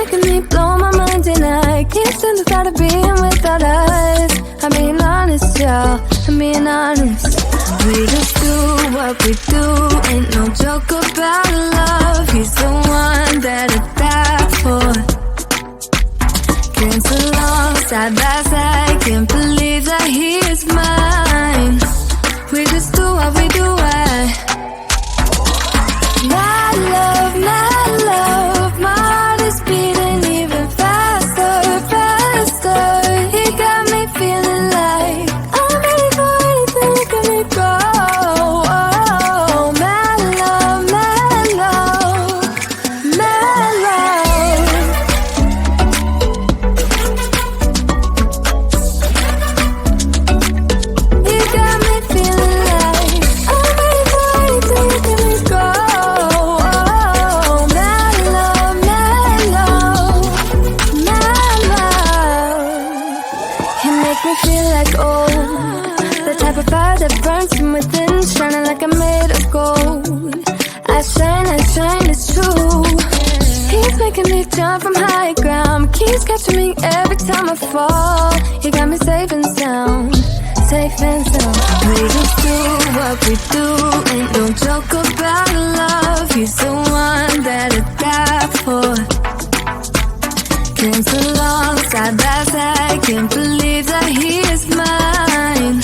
making me blow my mind and I can't stand the thought of being without us. I'm being honest, y'all, I'm being honest. We just do what we do, ain't no joke about love. He's the one that I die for. Been so long, side by side, can't believe that he is mine. We just do what we do, my love, my heart is beating even faster, faster. He got me feeling like I'm ready for anything that can make go. Oh, my love, my love, my love. He got me feeling like I'm ready for anything that can make go. Me feel like old, the type of fire that burns from within, shining like I'm made of gold. I shine, it's true. He's making me jump from high ground, keeps catching me every time I fall. He got me safe and sound, safe and sound. We just do what we do, ain't no joke about love. He's the one that I die for. Been so long, side by side, can't believe that he is mine.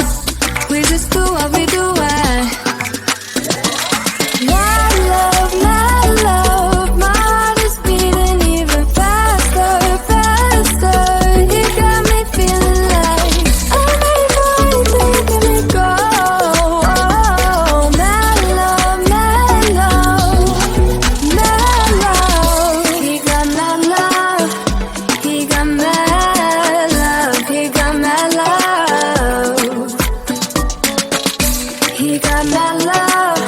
We just do what we do, my love, my heart is beating even faster, faster. He got me feeling like I'm ready for anything that can make go. Oh, my love, my love, my love. He got my love. He got my love, he got my love. He got my love,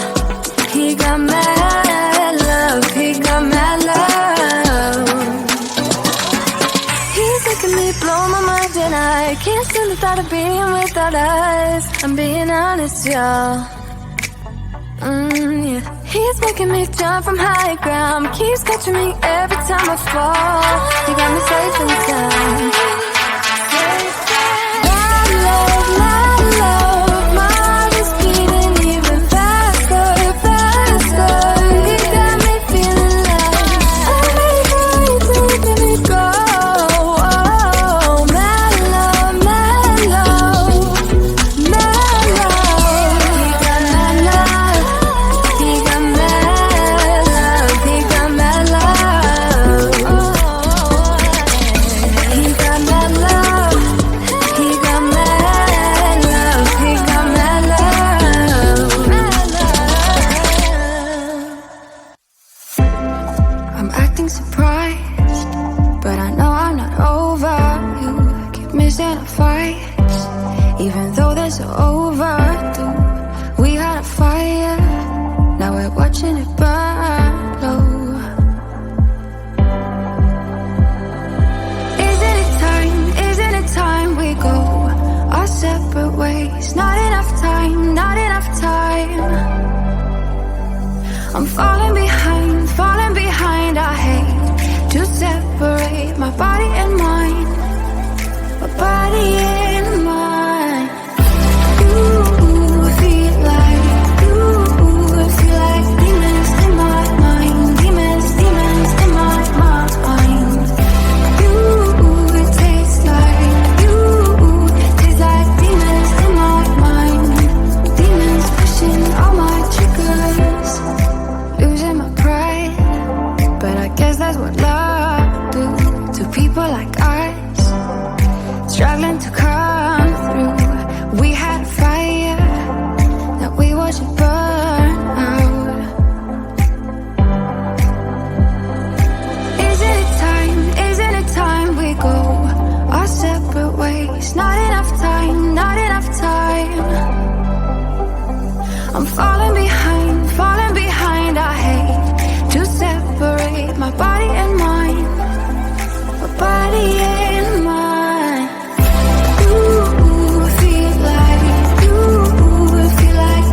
he got my love, he got my love. He's making me blow my mind and I can't stand the thought of being without us. I'm being honest, y'all. Yeah. He's making me jump from high ground, keeps catching me every time I fall. He got me safe and sound. My love, my heart is beating even faster, faster. He got me feeling like I'm ready for anything that can make go. Oh, my love, my love, my love. He got my love. He got my love, he got my love. He got my love, he got my love, he got my love. I'm acting surprised, but I know I'm not over you. Keep missing our fights, even though they're so overdue. We had a fire, now we're watching it burn low. Isn't it time we go our separate ways? Not enough time, not enough time. I'm falling behind, I hate to separate my body and mind, my body and mind. You feel like demons in my mind, demons in my mind. You taste like demons in my mind, demons pushing all my triggers, losing my pride. But I guess that's what love do to people like us, struggling to come through. We had a fire that we watch it burn out. Isn't it time we go our separate ways? Not enough time, not enough time. I'm falling behind, I hate to separate my body and mind, my body and mind. You feel like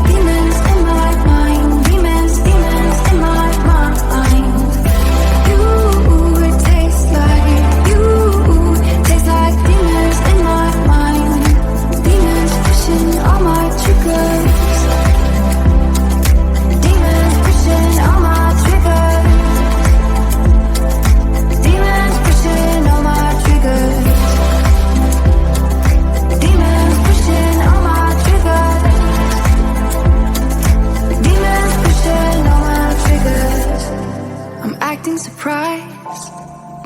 demons in my mind, demons in my mind. You taste acting surprised,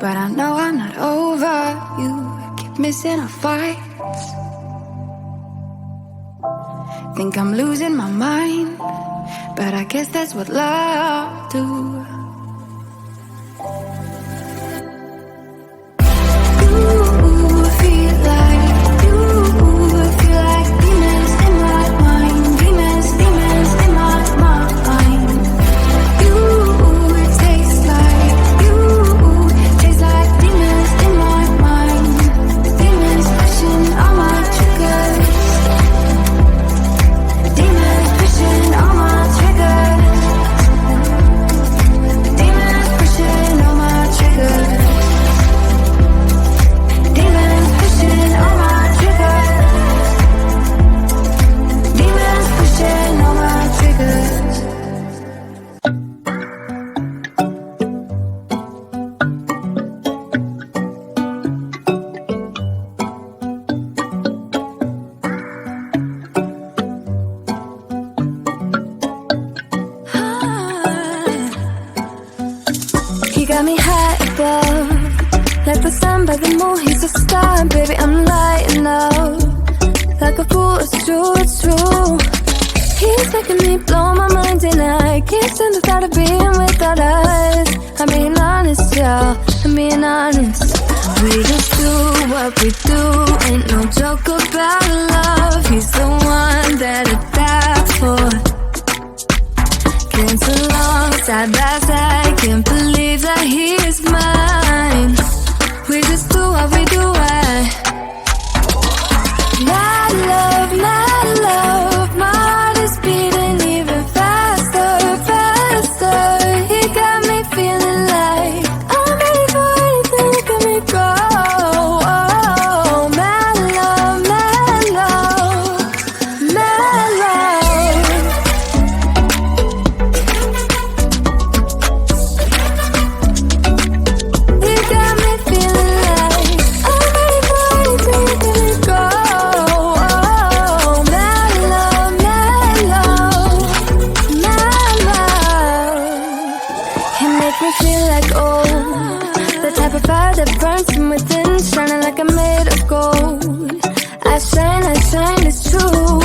but I know I'm not over you. Keep missing our fights. Think I'm losing my mind, but I guess that's what love do. He got me high above, like the sun by the moon, he's a star. And baby, I'm lighting up, like a fool, it's true, it's true. He's making me blow my mind and I can't stand the thought of being without us. I'm being honest, y'all, I'm being honest. We just do what we do, ain't no joke about love. He's the one that I die for. Been so long, side by side, can't believe that he is mine. We just do what we do, my love, my heart is beating even faster, faster. He got me feeling like I'm ready for anything to get me go. Oh, my love, my love, my love. He got me feeling like I'm ready for anything to get me go. Oh, my love, my love, my love. He make me feel like the type of fire that burns from within, shining like I'm made of gold. I shine, it's true.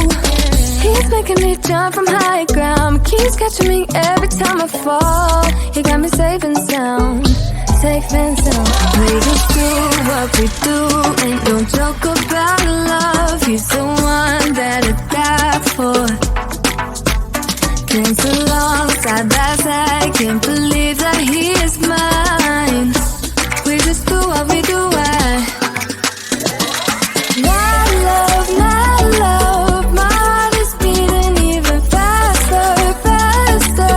He's making me jump from high ground, keeps catching me every time I fall. He got me safe and sound, safe and sound. We just do what we do, ain't no joke about love. He's the one that I die for. Been so long, side by side, can't believe that he is mine. We just do what we do, my love, my heart is beating even faster, faster.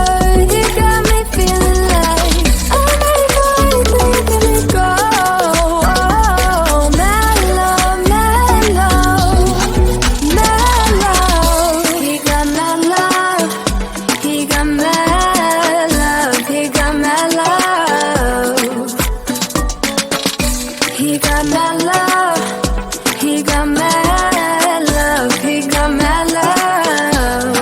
He got me feeling like I'm ready for anything to get me go. Oh, my love, my love, my love. He got my love, he got my love, he got my love. He got my love, he got my love, he got my love.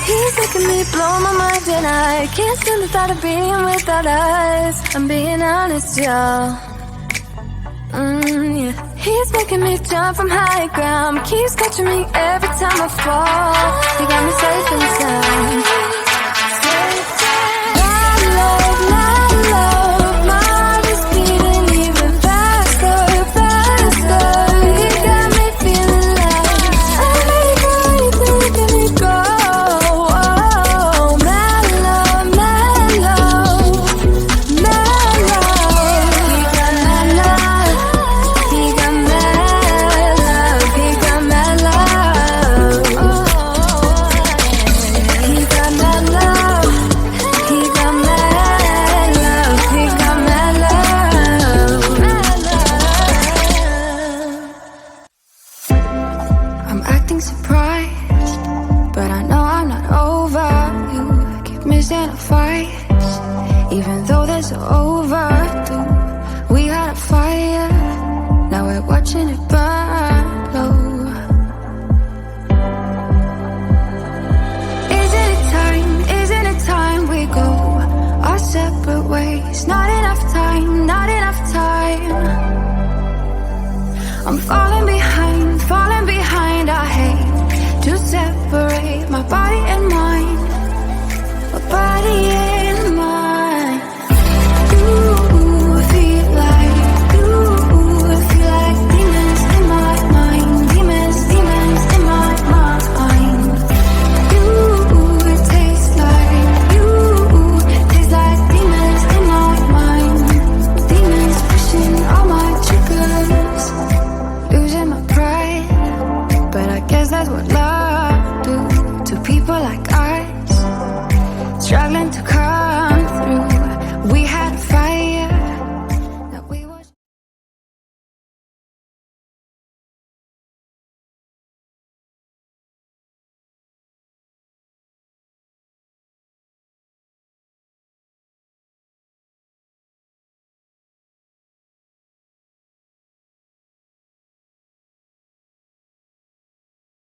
He's making me blow my mind and I can't stand the thought of being without us. I'm being honest, y'all. Yeah. He's making me jump from high ground, keeps catching me every time I fall. He got me safe and sound. My love, my heart is beating even faster, faster. He got me feeling like I'm ready for anything to get me go. Oh, my love, my love, my love. He got my love, he got my love, he got my love. He got my love, he got my love, he got my love. I'm acting surprised, but I know I'm not over you. Keep missing our fights, even though they're so overdue. We had a fire, now we're watching it burn low. Isn't it time we go I'm falling behind, falling behind. I hate to separate my body and